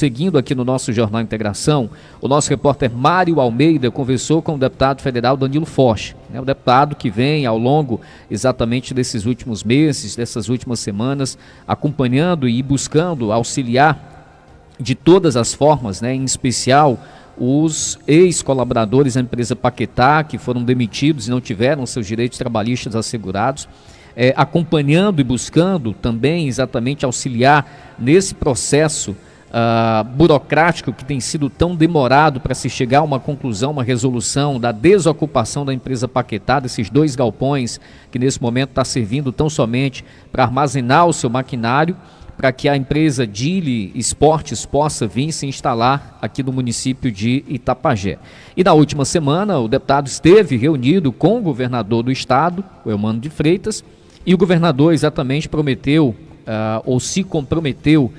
Seguindo aqui no nosso Jornal Integração, o nosso repórter Mário Almeida conversou com o deputado federal Danilo Forte, o deputado que vem ao longo exatamente desses últimos meses, dessas últimas semanas, acompanhando e buscando auxiliar de todas as formas, em especial os ex-colaboradores da empresa Paquetá, que foram demitidos e não tiveram seus direitos trabalhistas assegurados, acompanhando e buscando também exatamente auxiliar nesse processo burocrático que tem sido tão demorado para se chegar a uma conclusão, uma resolução da desocupação da empresa Paquetá, desses 2 galpões que nesse momento está servindo tão somente para armazenar o seu maquinário, para que a empresa Dili Esportes possa vir se instalar aqui no município de Itapajé. E na última semana o deputado esteve reunido com o governador do estado, o Eumano de Freitas, e o governador exatamente prometeu ou se comprometeu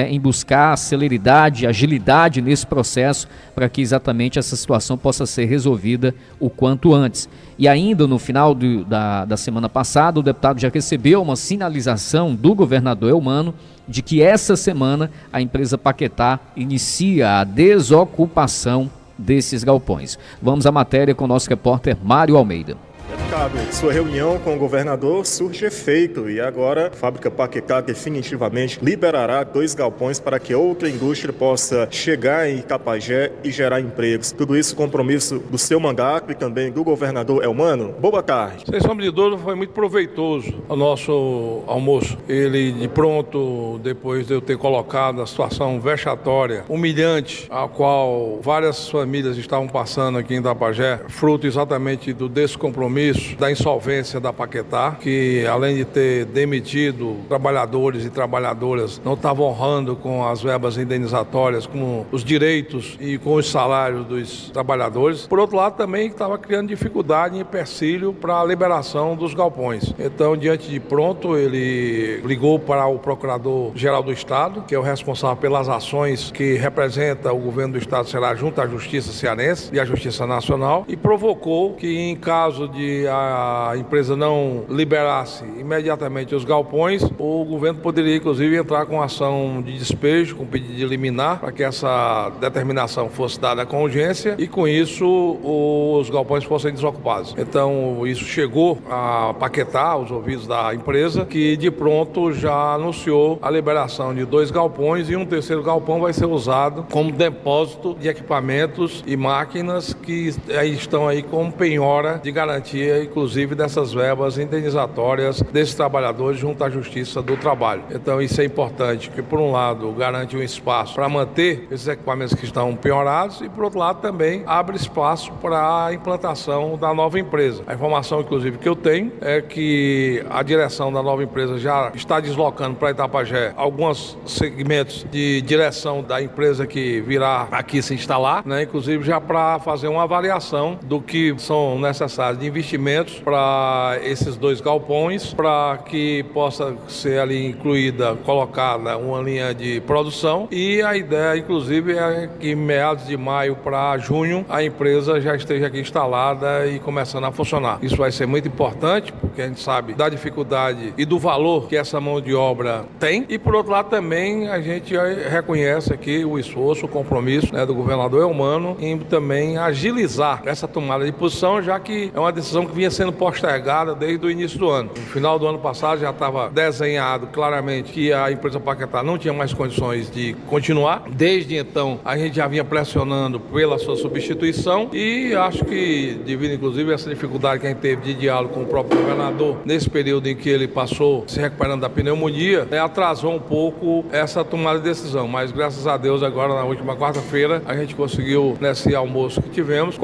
em buscar celeridade, agilidade nesse processo para que exatamente essa situação possa ser resolvida o quanto antes. E ainda no final da semana passada, o deputado já recebeu uma sinalização do governador Eumano de que essa semana a empresa Paquetá inicia a desocupação desses galpões. Vamos à matéria com o nosso repórter Mário Almeida. Deputado, sua reunião com o governador surge efeito e agora a fábrica Paquetá definitivamente liberará 2 galpões para que outra indústria possa chegar em Itapajé e gerar empregos. Tudo isso compromisso do seu mandato e também do governador Eumano. Boa tarde. Sem sombra de dúvida, foi muito proveitoso o nosso almoço. Ele de pronto, depois de eu ter colocado a situação vexatória, humilhante, a qual várias famílias estavam passando aqui em Itapajé, fruto exatamente do descompromisso da insolvência da Paquetá, que além de ter demitido trabalhadores e trabalhadoras, não estava honrando com as verbas indenizatórias, com os direitos e com os salários dos trabalhadores. Por outro lado, também estava criando dificuldade e empecilho para a liberação dos galpões. Então, diante de pronto, ele ligou para o Procurador-Geral do Estado, que é o responsável pelas ações que representa o governo do Estado, será junto à Justiça Cearense e à Justiça Nacional, e provocou que, em caso de a empresa não liberasse imediatamente os galpões, o governo poderia inclusive entrar com ação de despejo, com pedido de liminar, para que essa determinação fosse dada com urgência e com isso os galpões fossem desocupados. Então isso chegou a Paquetá, aos ouvidos da empresa, que de pronto já anunciou a liberação de 2 galpões e um terceiro galpão vai ser usado como depósito de equipamentos e máquinas que estão aí com penhora de garantia, inclusive dessas verbas indenizatórias desses trabalhadores junto à Justiça do Trabalho. Então isso é importante, que por um lado garante um espaço para manter esses equipamentos que estão penhorados e por outro lado também abre espaço para a implantação da nova empresa. A informação inclusive que eu tenho é que a direção da nova empresa já está deslocando para Itapajé alguns segmentos de direção da empresa que virá aqui se instalar, inclusive já para fazer uma avaliação do que são necessários de investimentos para esses 2 galpões, para que possa ser ali incluída, colocada uma linha de produção, e a ideia inclusive é que em meados de maio para junho a empresa já esteja aqui instalada e começando a funcionar. Isso vai ser muito importante porque a gente sabe da dificuldade e do valor que essa mão de obra tem, e por outro lado também a gente reconhece aqui o esforço, o compromisso do governador Eumano em também agilizar essa tomada de posição, já que é uma decisão que vinha sendo postergada desde o início do ano. No final do ano passado já estava desenhado claramente que a empresa Paquetá não tinha mais condições de continuar. Desde então a gente já vinha pressionando pela sua substituição e acho que devido inclusive a essa dificuldade que a gente teve de diálogo com o próprio governador nesse período em que ele passou se recuperando da pneumonia, atrasou um pouco essa tomada de decisão, mas graças a Deus agora na última quarta-feira a gente conseguiu nesse almoço que tivemos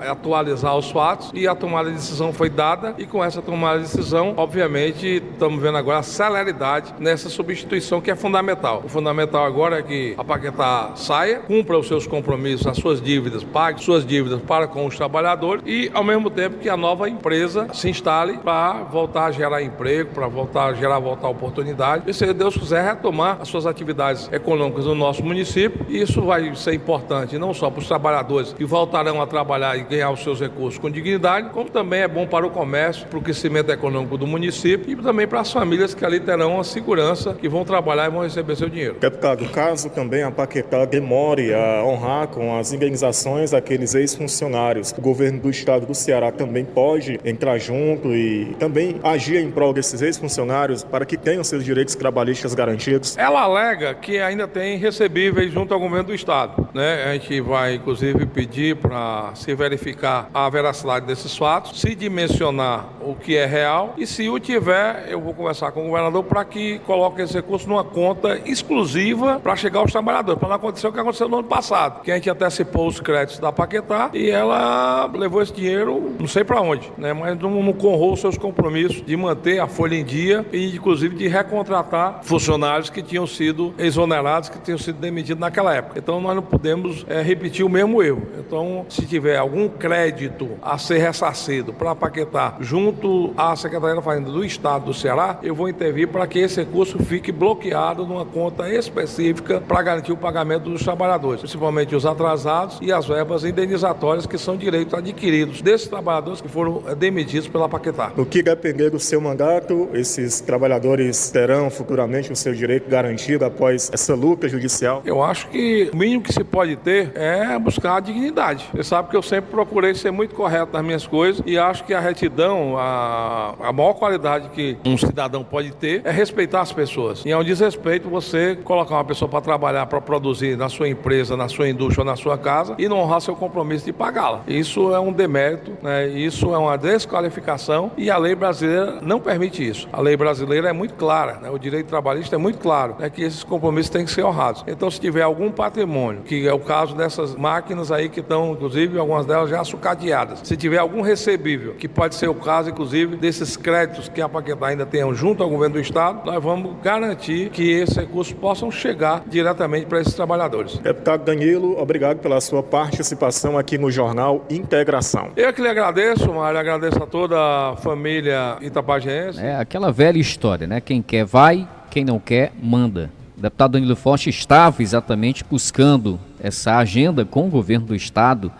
atualizar os fatos e a tomada de decisão foi dada, e com essa tomada de decisão, obviamente, estamos vendo agora a celeridade nessa substituição que é fundamental. O fundamental agora é que a Paquetá saia, cumpra os seus compromissos, as suas dívidas, pague suas dívidas para com os trabalhadores e, ao mesmo tempo, que a nova empresa se instale para voltar a gerar emprego, para voltar a oportunidade e, se Deus quiser, retomar as suas atividades econômicas no nosso município. E isso vai ser importante não só para os trabalhadores que voltarão a trabalhar e ganhar os seus recursos com dignidade, como também também é bom para o comércio, para o crescimento econômico do município e também para as famílias que ali terão a segurança, que vão trabalhar e vão receber seu dinheiro. Deputado, caso também a Paquetá demore a honrar com as indenizações daqueles ex-funcionários, o governo do estado do Ceará também pode entrar junto e também agir em prol desses ex-funcionários para que tenham seus direitos trabalhistas garantidos? Ela alega que ainda tem recebíveis junto ao governo do estado, né? A gente vai, inclusive, pedir para se verificar a veracidade desses fatos, se dimensionar o que é real e, se o tiver, eu vou conversar com o governador para que coloque esse recurso numa conta exclusiva para chegar aos trabalhadores, para não acontecer o que aconteceu no ano passado, que a gente antecipou os créditos da Paquetá e ela levou esse dinheiro não sei para onde, né? Mas não honrou os seus compromissos de manter a folha em dia e, inclusive, de recontratar funcionários que tinham sido exonerados, que tinham sido demitidos naquela época. Então, nós não podemos repetir o mesmo erro. Então, se tiver algum crédito a ser ressarcido para a Paquetá junto à Secretaria da Fazenda do Estado do Ceará, eu vou intervir para que esse recurso fique bloqueado numa conta específica para garantir o pagamento dos trabalhadores, principalmente os atrasados e as verbas indenizatórias, que são direitos adquiridos desses trabalhadores que foram demitidos pela Paquetá. No que depender do seu mandato, esses trabalhadores terão futuramente o seu direito garantido após essa luta judicial? Eu acho que o mínimo que se pode ter é buscar a dignidade. Você sabe que eu sempre procurei ser muito correto nas minhas coisas e acho que a retidão, a maior qualidade que um cidadão pode ter é respeitar as pessoas. E é um desrespeito você colocar uma pessoa para trabalhar, para produzir na sua empresa, na sua indústria ou na sua casa e não honrar seu compromisso de pagá-la. Isso é um demérito, né? Isso é uma desqualificação e a lei brasileira não permite isso. A lei brasileira é muito clara, né? O direito trabalhista é muito claro, né? Que esses compromissos têm que ser honrados. Então, se tiver algum patrimônio, que é o caso dessas máquinas aí que estão, inclusive, algumas delas já sucateadas, se tiver algum recebível, que pode ser o caso, inclusive, desses créditos que a Paquetá ainda tem junto ao governo do estado, nós vamos garantir que esses recursos possam chegar diretamente para esses trabalhadores. Deputado Danilo, obrigado pela sua participação aqui no Jornal Integração. Eu que lhe agradeço, Mário, agradeço a toda a família itapajense. É aquela velha história, né? Quem quer vai, quem não quer manda. O deputado Danilo Forte estava exatamente buscando essa agenda com o governo do estado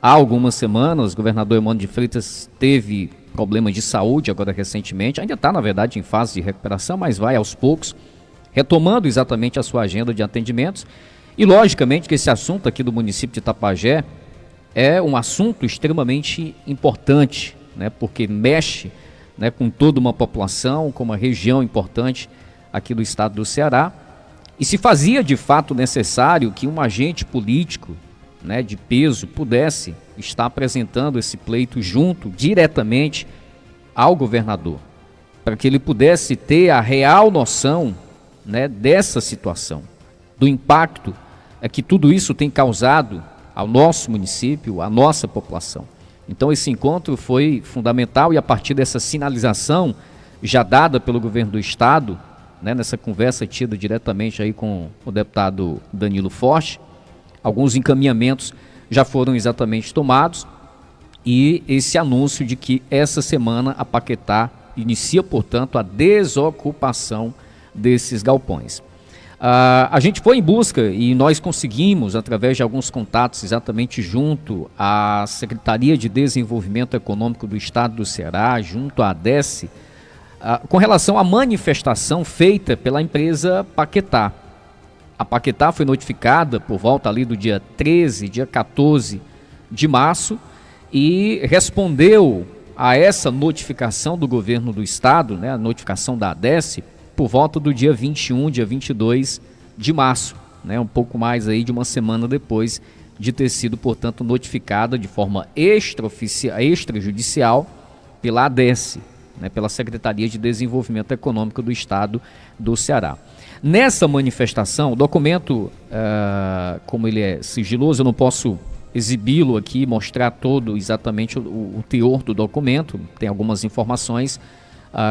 há algumas semanas. O governador Eumano de Freitas teve problemas de saúde agora recentemente, ainda está, na verdade, em fase de recuperação, mas vai aos poucos, retomando exatamente a sua agenda de atendimentos. E, logicamente, que esse assunto aqui do município de Itapajé é um assunto extremamente importante, né, porque mexe, né, com toda uma população, com uma região importante aqui do estado do Ceará. E se fazia de fato necessário que um agente político, né, de peso pudesse estar apresentando esse pleito junto, diretamente ao governador, para que ele pudesse ter a real noção, né, dessa situação, do impacto que tudo isso tem causado ao nosso município, à nossa população. Então esse encontro foi fundamental e a partir dessa sinalização já dada pelo governo do estado, né, nessa conversa tida diretamente aí com o deputado Danilo Forte, alguns encaminhamentos já foram exatamente tomados e esse anúncio de que essa semana a Paquetá inicia, portanto, a desocupação desses galpões. A gente foi em busca e nós conseguimos, através de alguns contatos exatamente junto à Secretaria de Desenvolvimento Econômico do Estado do Ceará, junto à ADESE, com relação à manifestação feita pela empresa Paquetá. A Paquetá foi notificada por volta ali do dia 13, dia 14 de março e respondeu a essa notificação do governo do estado, né, a notificação da ADESE, por volta do dia 21, dia 22 de março, né, um pouco mais aí de uma semana depois de ter sido, portanto, notificada de forma extrajudicial pela ADESE, né, pela Secretaria de Desenvolvimento Econômico do Estado do Ceará. Nessa manifestação, o documento, como ele é sigiloso, eu não posso exibi-lo aqui, mostrar todo exatamente o teor do documento, tem algumas informações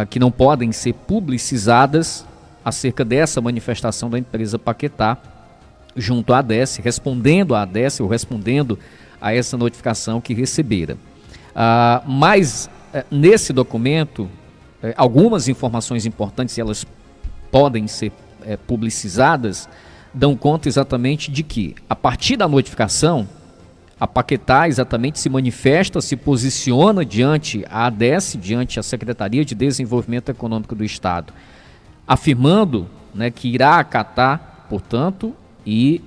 que não podem ser publicizadas acerca dessa manifestação da empresa Paquetá junto à ADESE, respondendo à ADESE ou respondendo a essa notificação que recebera. Mas nesse documento, algumas informações importantes, elas podem ser publicizadas, dão conta exatamente de que, a partir da notificação, a Paquetá exatamente se manifesta, se posiciona diante a ADESE, diante a Secretaria de Desenvolvimento Econômico do Estado, afirmando, né, que irá acatar, portanto, e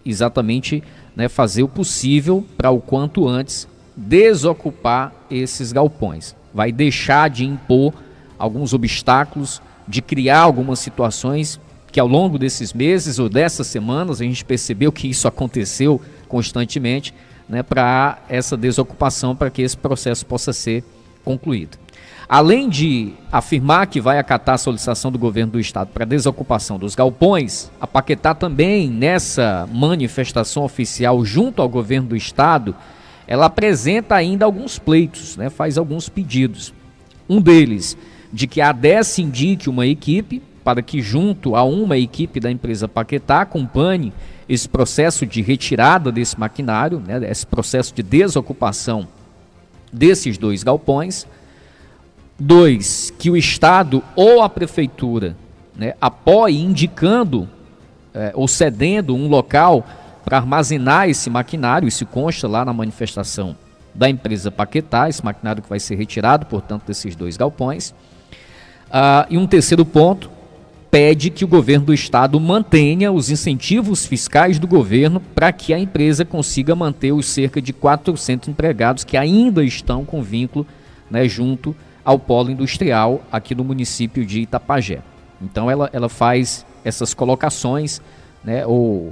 exatamente, né, fazer o possível para o quanto antes desocupar esses galpões. Vai deixar de impor alguns obstáculos, de criar algumas situações que ao longo desses meses ou dessas semanas a gente percebeu que isso aconteceu constantemente, né, para essa desocupação, para que esse processo possa ser concluído. Além de afirmar que vai acatar a solicitação do governo do estado para a desocupação dos galpões, a Paquetá também, nessa manifestação oficial junto ao governo do estado, ela apresenta ainda alguns pleitos, né, faz alguns pedidos. Um deles, de que a ADESE indique uma equipe para que, junto a uma equipe da empresa Paquetá, acompanhe esse processo de retirada desse maquinário, né, esse processo de desocupação desses 2 galpões. 2, que o Estado ou a Prefeitura, né, apoie indicando ou cedendo um local para armazenar esse maquinário. Isso consta lá na manifestação da empresa Paquetá, esse maquinário que vai ser retirado, portanto, desses 2 galpões. E um terceiro ponto, pede que o governo do estado mantenha os incentivos fiscais do governo para que a empresa consiga manter os cerca de 400 empregados que ainda estão com vínculo, né, junto ao polo industrial aqui no município de Itapajé. Então ela faz essas colocações, né, ou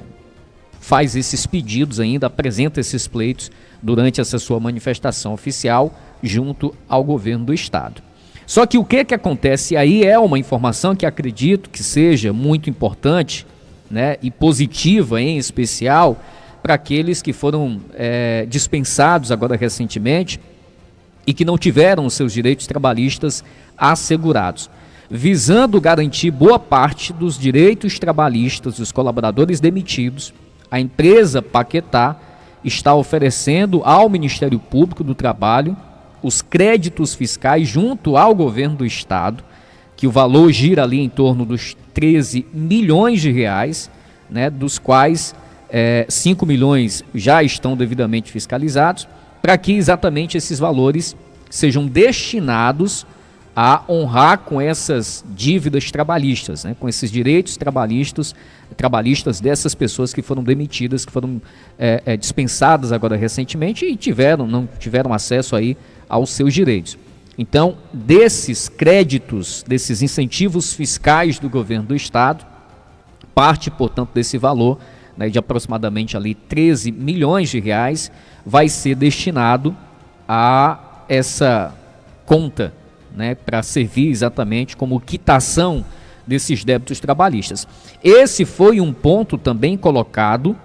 faz esses pedidos ainda, apresenta esses pleitos durante essa sua manifestação oficial junto ao governo do estado. Só que o que acontece aí é uma informação que acredito que seja muito importante, né, e positiva em especial para aqueles que foram dispensados agora recentemente e que não tiveram os seus direitos trabalhistas assegurados, visando garantir boa parte dos direitos trabalhistas dos colaboradores demitidos. A empresa Paquetá está oferecendo ao Ministério Público do Trabalho os créditos fiscais junto ao governo do estado, que o valor gira ali em torno dos 13 milhões de reais, né, dos quais 5 milhões já estão devidamente fiscalizados, para que exatamente esses valores sejam destinados a honrar com essas dívidas trabalhistas, né, com esses direitos trabalhistas dessas pessoas que foram demitidas, que foram dispensadas agora recentemente e não tiveram acesso aí aos seus direitos. Então, desses créditos, desses incentivos fiscais do governo do estado, parte, portanto, desse valor, né, de aproximadamente ali 13 milhões de reais, vai ser destinado a essa conta, né, para servir exatamente como quitação desses débitos trabalhistas. Esse foi um ponto também colocado,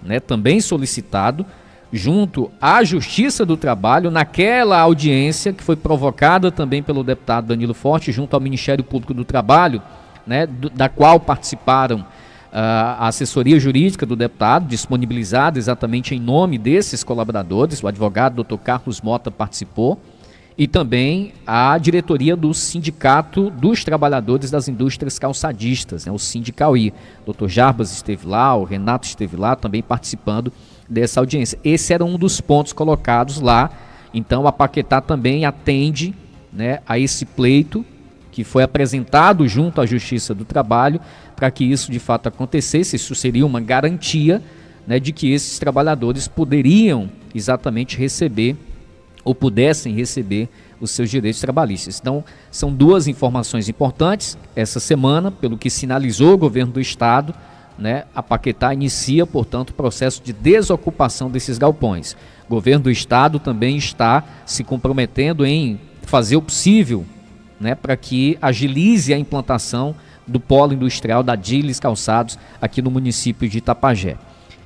né, também solicitado, junto à Justiça do Trabalho, naquela audiência que foi provocada também pelo deputado Danilo Forte, junto ao Ministério Público do Trabalho, né, da qual participaram a assessoria jurídica do deputado, disponibilizada exatamente em nome desses colaboradores. O advogado Dr. Carlos Mota participou, e também a diretoria do Sindicato dos Trabalhadores das Indústrias Calçadistas, né, o Sindicauí. O Dr. Jarbas esteve lá, o Renato esteve lá também participando dessa audiência. Esse era um dos pontos colocados lá. Então a Paquetá também atende, né, a esse pleito que foi apresentado junto à Justiça do Trabalho para que isso de fato acontecesse. Isso seria uma garantia, né, de que esses trabalhadores poderiam exatamente receber ou pudessem receber os seus direitos trabalhistas. Então, são 2 informações importantes. Essa semana, pelo que sinalizou o governo do estado, né, a Paquetá inicia, portanto, o processo de desocupação desses galpões. O governo do estado também está se comprometendo em fazer o possível, né, para que agilize a implantação do polo industrial da Diles Calçados aqui no município de Itapajé.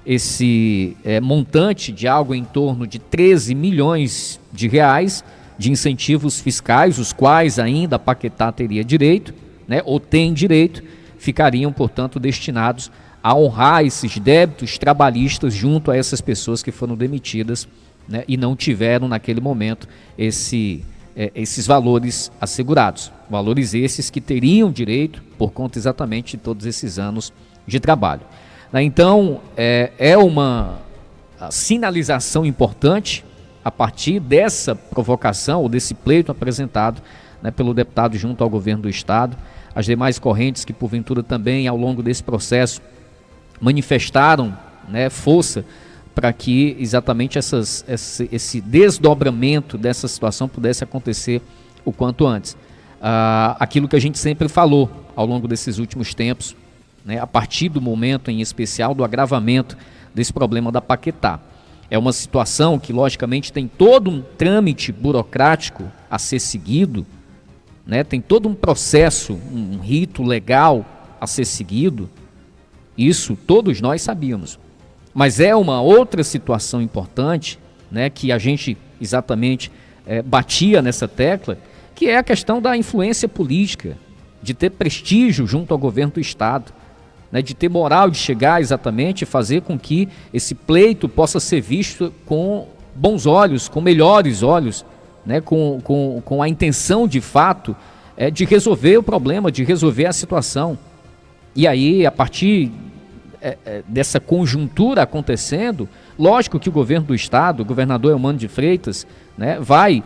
Esse montante de algo em torno de 13 milhões de reais de incentivos fiscais, os quais ainda a Paquetá teria direito, né, ou tem direito, ficariam, portanto, destinados a honrar esses débitos trabalhistas junto a essas pessoas que foram demitidas, né, e não tiveram naquele momento esses valores assegurados. Valores esses que teriam direito por conta exatamente de todos esses anos de trabalho. Então, é uma a sinalização importante a partir dessa provocação ou desse pleito apresentado, né, pelo deputado junto ao governo do estado. As demais correntes que porventura também ao longo desse processo manifestaram, né, força para que exatamente esse desdobramento dessa situação pudesse acontecer o quanto antes. Aquilo que a gente sempre falou ao longo desses últimos tempos, né, a partir do momento em especial do agravamento desse problema da Paquetá. É uma situação que logicamente tem todo um trâmite burocrático a ser seguido, né, tem todo um processo, um rito legal a ser seguido. Isso todos nós sabíamos. Mas é uma outra situação importante, né, que a gente exatamente batia nessa tecla, que é a questão da influência política, de ter prestígio junto ao governo do estado, né, de ter moral de chegar exatamente e fazer com que esse pleito possa ser visto com bons olhos, com melhores olhos, né, com a intenção de fato de resolver o problema, de resolver a situação. E aí, a partir dessa conjuntura acontecendo, lógico que o governo do estado, o governador Eumano de Freitas, né, vai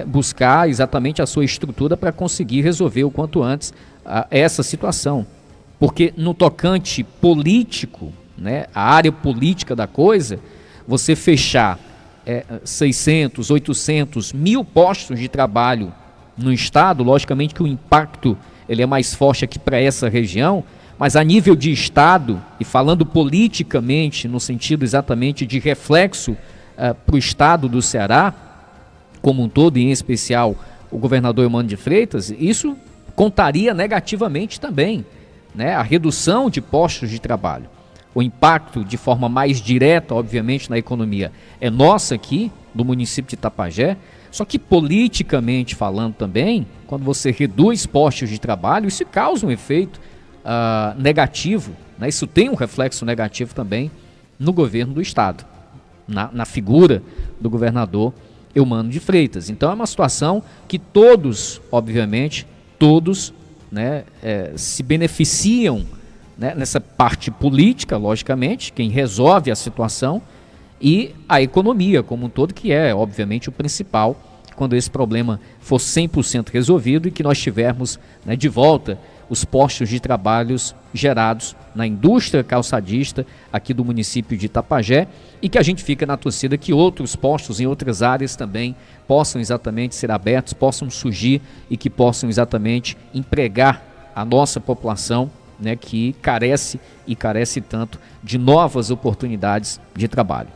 buscar exatamente a sua estrutura para conseguir resolver o quanto antes essa situação. Porque no tocante político, né, a área política da coisa, você fechar 600, 800, 1.000 postos de trabalho no estado, logicamente que o impacto ele é mais forte aqui para essa região, mas a nível de estado, e falando politicamente, no sentido exatamente de reflexo para o estado do Ceará, como um todo, e em especial o governador Eumano de Freitas, isso contaria negativamente também, né, a redução de postos de trabalho. O impacto de forma mais direta, obviamente, na economia é nossa aqui, do município de Itapajé, só que politicamente falando também, quando você reduz postos de trabalho, isso causa um efeito negativo, né? Isso tem um reflexo negativo também no governo do estado, na figura do governador Eumano de Freitas. Então é uma situação que todos, obviamente, todos, né, se beneficiam, né, nessa parte política, logicamente, quem resolve a situação, e a economia como um todo, que é, obviamente, o principal, quando esse problema for 100% resolvido e que nós tivermos, né, de volta os postos de trabalhos gerados na indústria calçadista aqui do município de Itapajé, e que a gente fica na torcida que outros postos em outras áreas também possam exatamente ser abertos, possam surgir e que possam exatamente empregar a nossa população, né, que carece tanto de novas oportunidades de trabalho.